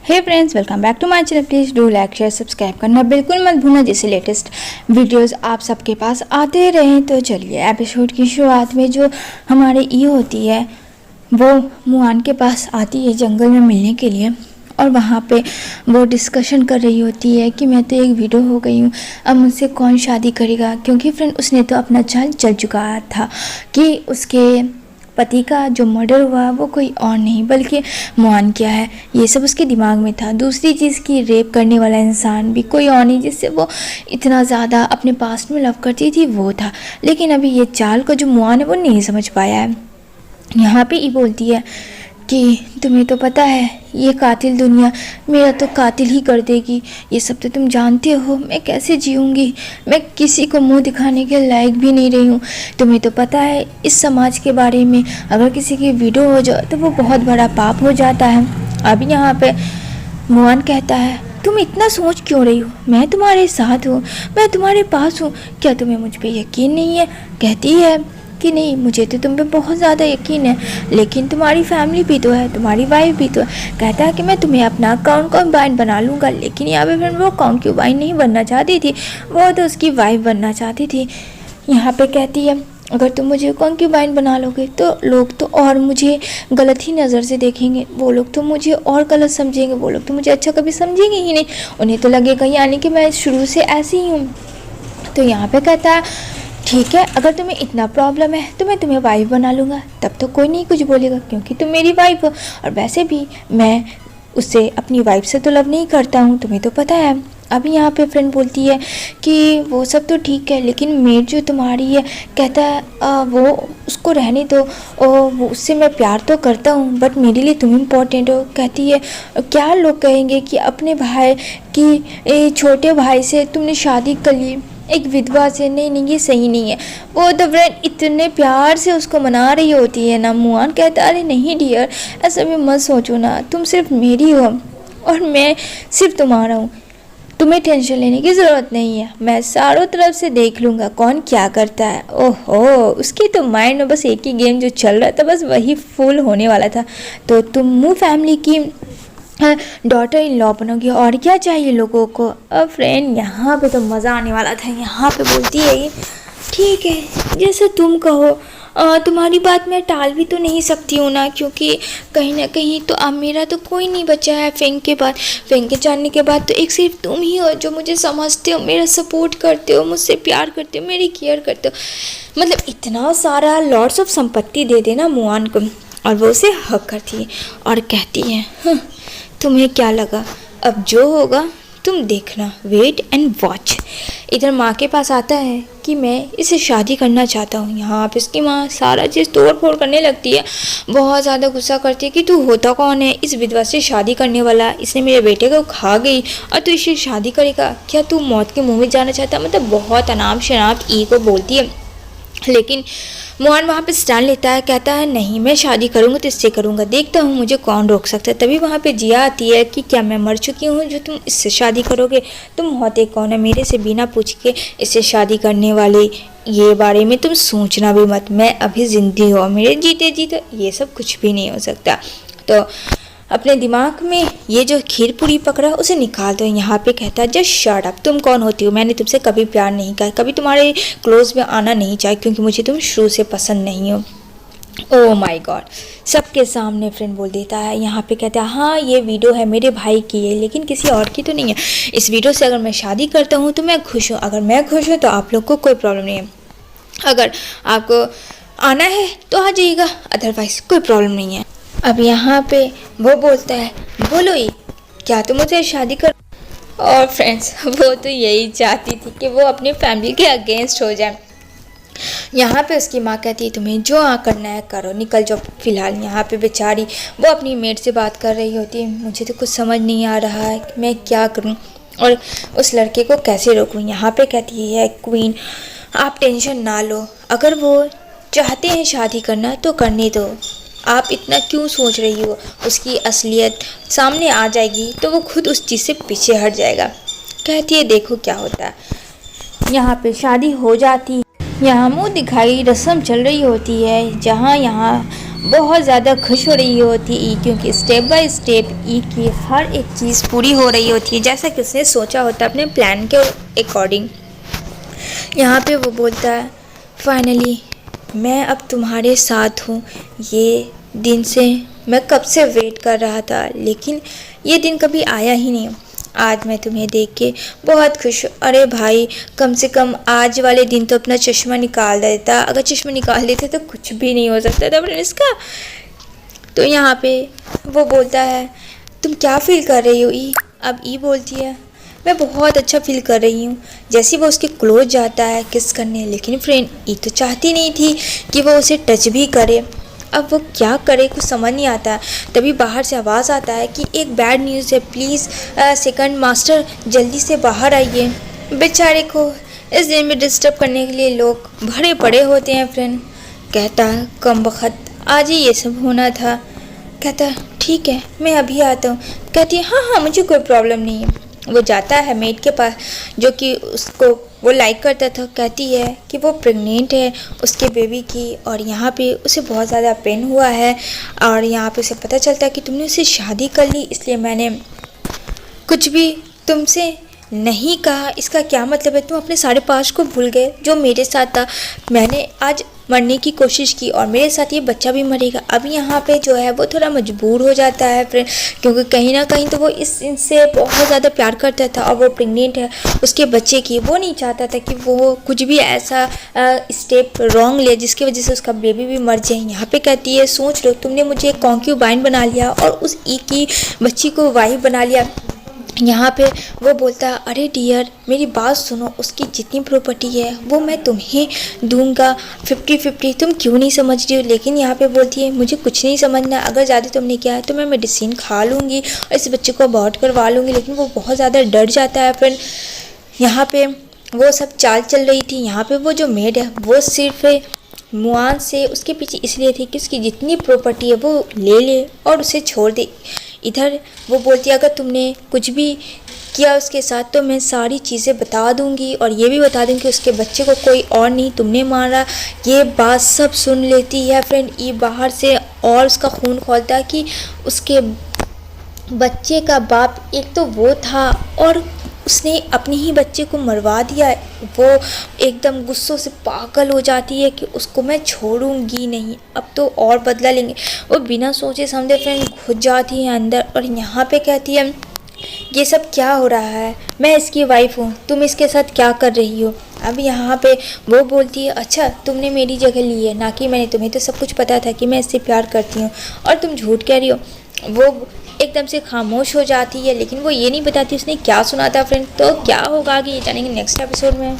Hey friends, welcome back to my channel. Please do like share subscribe करना बिल्कुल मत भूलना, जिससे लेटेस्ट वीडियोस आप सबके पास आते रहें। तो चलिए, एपिसोड की शुरुआत में जो हमारे ई होती है वो मुआन के पास आती है जंगल में मिलने के लिए, और वहाँ पे वो डिस्कशन कर रही होती है कि मैं तो एक विडो हो गई हूँ, अब मुझसे कौन शादी करेगा। क्योंकि फ्रेंड उसने तो अपना चाल चल चुका था कि उसके पति का जो मर्डर हुआ वो कोई और नहीं बल्कि मुआन किया है, ये सब उसके दिमाग में था। दूसरी चीज़ की रेप करने वाला इंसान भी कोई और नहीं जिससे वो इतना ज़्यादा अपने पास्ट में लव करती थी, वो था। लेकिन अभी ये चाल को जो मुआन है वो नहीं समझ पाया है। यहाँ पे ये बोलती है कि तुम्हें तो पता है ये कातिल दुनिया मेरा तो कातिल ही कर देगी, ये सब तो तुम जानते हो, मैं कैसे जीऊँगी, मैं किसी को मुंह दिखाने के लायक भी नहीं रही हूँ। तुम्हें तो पता है इस समाज के बारे में, अगर किसी की विडो हो जाए तो वो बहुत बड़ा पाप हो जाता है। अब यहाँ पे मुआन कहता है तुम इतना सोच क्यों रही हो, मैं तुम्हारे साथ हूँ, मैं तुम्हारे पास हूँ, क्या तुम्हें मुझ पर यकीन नहीं है। कहती है कि नहीं, मुझे तो तुम पे बहुत ज़्यादा यकीन है, लेकिन तुम्हारी फैमिली भी तो है, तुम्हारी वाइफ भी तो है। कहता है कि मैं तुम्हें अपना कॉन्क्यूबाइन बना लूँगा, लेकिन यहाँ पे फिर वो कॉन्क्यूबाइन नहीं बनना चाहती थी, वो तो उसकी वाइफ बनना चाहती थी। यहाँ पे कहती है अगर तुम मुझे कॉन्क्यूबाइन बना लोगे तो लोग तो और मुझे गलत ही नज़र से देखेंगे, वो लोग तो मुझे और गलत समझेंगे, वो लोग तो मुझे अच्छा कभी समझेंगे ही नहीं, उन्हें तो लगेगा यानी कि मैं शुरू से ऐसी ही हूँ। तो यहाँ पे कहता है ठीक है, अगर तुम्हें इतना प्रॉब्लम है तो मैं तुम्हें वाइफ बना लूँगा, तब तो कोई नहीं कुछ बोलेगा क्योंकि तुम मेरी वाइफ हो। और वैसे भी मैं उससे अपनी वाइफ से तो लव नहीं करता हूँ, तुम्हें तो पता है। अभी यहाँ पे फ्रेंड बोलती है कि वो सब तो ठीक है, लेकिन मेड जो तुम्हारी है, कहता है वो उसको रहने दो, वो उससे मैं प्यार तो करता हूँ बट मेरे लिए तुम इम्पोर्टेंट हो। कहती है क्या लोग कहेंगे कि अपने भाई की छोटे भाई से तुमने शादी कर ली, एक विधवा से। नहीं नहीं, ये सही नहीं है। वो तो फ्रेंड इतने प्यार से उसको मना रही होती है ना। मुआन कहता है अरे नहीं डियर, ऐसा भी मत सोचो ना, तुम सिर्फ मेरी हो और मैं सिर्फ तुम्हारा हूँ, तुम्हें टेंशन लेने की ज़रूरत नहीं है, मैं चारों तरफ से देख लूँगा कौन क्या करता है। ओहो, उसकी तो माइंड में बस एक ही गेम जो चल रहा था, बस वही फुल होने वाला था। तो तुम मुँह फैमिली की डॉटर इन लॉ बनोगी, और क्या चाहिए लोगों को। अब फ्रेंड यहाँ पे तो मज़ा आने वाला था। यहाँ पे बोलती है ये ठीक है जैसे तुम कहो, तुम्हारी बात मैं टाल भी तो नहीं सकती हूँ ना, क्योंकि कहीं ना कहीं तो अब मेरा तो कोई नहीं बचा है। फेंक के बाद, फेंक के जाने के बाद तो एक सिर्फ तुम ही हो जो मुझे समझते हो, मेरा सपोर्ट करते हो, मुझसे प्यार करते हो, मेरी केयर करते हो। मतलब इतना सारा लॉट्स ऑफ संपत्ति दे देना मुआन को, और वो उसे हक करती है और कहती है तुम्हें क्या लगा, अब जो होगा तुम देखना, वेट एंड वॉच। इधर माँ के पास आता है कि मैं इसे शादी करना चाहता हूँ। यहाँ पे इसकी माँ सारा चीज़ तोड़ फोड़ करने लगती है, बहुत ज़्यादा गुस्सा करती है कि तू होता कौन है इस विधवा से शादी करने वाला, इसने मेरे बेटे को खा गई और तू इससे शादी करेगा, क्या तू मौत के मुँह में जाना चाहता। मतलब बहुत अनाप शनाप ई को बोलती है। लेकिन मुआन वहाँ पे स्टैंड लेता है, कहता है नहीं मैं शादी करूँगा तो इससे करूँगा, देखता हूँ मुझे कौन रोक सकता है। तभी वहाँ पे जिया आती है कि क्या मैं मर चुकी हूँ जो तुम इससे शादी करोगे, तुम होते कौन है मेरे से बिना पूछ के इससे शादी करने वाले, ये बारे में तुम सोचना भी मत, मैं अभी जिंदी हूँ, मेरे जीते जीते ये सब कुछ भी नहीं हो सकता। तो अपने दिमाग में ये जो खीर पूरी पकड़ा उसे निकाल दो। यहाँ पे कहता है जस्ट शट अप, तुम कौन होती हो, मैंने तुमसे कभी प्यार नहीं किया, कभी तुम्हारे क्लोज में आना नहीं चाहिए क्योंकि मुझे तुम शुरू से पसंद नहीं हो। ओह माय गॉड, सबके सामने फ्रेंड बोल देता है। यहाँ पे कहता है हाँ ये वीडियो है मेरे भाई की है, लेकिन किसी और की तो नहीं है, इस वीडियो से अगर मैं शादी करता हूँ तो मैं खुश हूँ, अगर मैं खुश हूँ तो आप लोग को कोई प्रॉब्लम नहीं है, अगर आपको आना है तो आ जाइएगा, अदरवाइज कोई प्रॉब्लम नहीं है। अब यहाँ पे वो बोलता है बोलो ही क्या तुम मुझे शादी कर। और फ्रेंड्स वो तो यही चाहती थी कि वो अपनी फैमिली के अगेंस्ट हो जाए। यहाँ पे उसकी माँ कहती है तुम्हें जो करना है करो, निकल जाओ फिलहाल। यहाँ पे बेचारी वो अपनी मेट से बात कर रही होती है, मुझे तो कुछ समझ नहीं आ रहा है कि मैं क्या करूँ और उस लड़के को कैसे रोकूँ। यहाँ पे कहती है क्वीन आप टेंशन ना लो, अगर वो चाहते हैं शादी करना तो करने दो, आप इतना क्यों सोच रही हो, उसकी असलियत सामने आ जाएगी तो वो खुद उस चीज़ से पीछे हट जाएगा। कहती है देखो क्या होता है। यहाँ पे शादी हो जाती है। यहाँ मुंह दिखाई रस्म चल रही होती है, जहाँ यहाँ बहुत ज़्यादा खुश हो रही होती है ई, क्योंकि स्टेप बाय स्टेप ई की हर एक चीज़ पूरी हो रही होती है जैसा कि उसने सोचा होता है अपने प्लान के अकॉर्डिंग। यहाँ पे वो बोलता है फाइनली मैं अब तुम्हारे साथ हूँ, ये दिन से मैं कब से वेट कर रहा था, लेकिन ये दिन कभी आया ही नहीं। आज मैं तुम्हें देख के बहुत खुश हूँ। अरे भाई, कम से कम आज वाले दिन तो अपना चश्मा निकाल देता, अगर चश्मा निकाल देते तो कुछ भी नहीं हो सकता था फ्रेंड्स का। तो यहाँ पे वो बोलता है तुम क्या फील कर रही हो ई। अब ई बोलती है मैं बहुत अच्छा फील कर रही हूँ। जैसे वो उसके क्लोज जाता है किस करने, लेकिन फ्रेंड ई तो चाहती नहीं थी कि वो उसे टच भी करे। अब वो क्या करे कुछ समझ नहीं आता। तभी बाहर से आवाज़ आता है कि एक बैड न्यूज़ है, प्लीज़ सेकंड मास्टर जल्दी से बाहर आइए। बेचारे को इस दिन में डिस्टर्ब करने के लिए लोग भरे पड़े होते हैं। फ्रेंड कहता है कम वक्त आज ही ये सब होना था। कहता है ठीक है मैं अभी आता हूँ। कहती है हाँ हाँ मुझे कोई प्रॉब्लम नहीं है। वो जाता है मेड के पास जो कि उसको वो लाइक करता था। कहती है कि वो प्रेग्नेंट है उसके बेबी की, और यहाँ पे उसे बहुत ज़्यादा पेन हुआ है, और यहाँ पे उसे पता चलता है कि तुमने उससे शादी कर ली, इसलिए मैंने कुछ भी तुमसे नहीं कहा। इसका क्या मतलब है तुम अपने सारे पास्ट को भूल गए जो मेरे साथ था। मैंने आज मरने की कोशिश की और मेरे साथ ये बच्चा भी मरेगा। अब यहाँ पे जो है वो थोड़ा मजबूर हो जाता है फ्रेंड, क्योंकि कहीं ना कहीं तो वो इनसे बहुत ज़्यादा प्यार करता था, और वो प्रेग्नेंट है उसके बच्चे की। वो नहीं चाहता था कि वो कुछ भी ऐसा स्टेप रॉन्ग ले जिसकी वजह से उसका बेबी भी मर जाए। यहाँ पे कहती है सोच लो तुमने मुझे एक कॉन्क्यूबाइन बना लिया और उस ई की बच्ची को वाइफ बना लिया। यहाँ पे वो बोलता है अरे डियर मेरी बात सुनो, उसकी जितनी प्रॉपर्टी है वो मैं तुम्हें दूंगा 50-50। तुम क्यों नहीं समझ रही हो। लेकिन यहाँ पे बोलती है मुझे कुछ नहीं समझना, अगर ज़्यादा तुमने किया है तो मैं मेडिसिन खा लूँगी और इस बच्चे को अबॉर्ट करवा लूँगी। लेकिन वो बहुत ज़्यादा डर जाता है। फिर यहाँ पे वो सब चाल चल रही थी। यहाँ पे वो जो मेड है वो सिर्फ मुआन से उसके पीछे इसलिए थी कि उसकी जितनी प्रॉपर्टी है वो ले ले और उसे छोड़ दे। इधर वो बोलती है अगर तुमने कुछ भी किया उसके साथ तो मैं सारी चीज़ें बता दूंगी, और ये भी बता दूंगी कि उसके बच्चे को कोई और नहीं तुमने मारा। ये बात सब सुन लेती है फ्रेंड ये बाहर से, और उसका खून खौलता है कि उसके बच्चे का बाप एक तो वो था और उसने अपने ही बच्चे को मरवा दिया। वो एकदम गुस्सों से पागल हो जाती है कि उसको मैं छोड़ूंगी नहीं, अब तो और बदला लेंगे। वो बिना सोचे समझे फ्रेंड घुस जाती है अंदर, और यहाँ पे कहती है ये सब क्या हो रहा है, मैं इसकी वाइफ हूँ, तुम इसके साथ क्या कर रही हो। अब यहाँ पे वो बोलती है अच्छा तुमने मेरी जगह ली है ना कि मैंने, तुम्हें तो सब कुछ पता था कि मैं इससे प्यार करती हूँ और तुम झूठ कह रही हो। वो एकदम से खामोश हो जाती है, लेकिन वो ये नहीं बताती उसने क्या सुना था फ्रेंड। तो क्या होगा आगे ये जानेंगे नेक्स्ट एपिसोड में।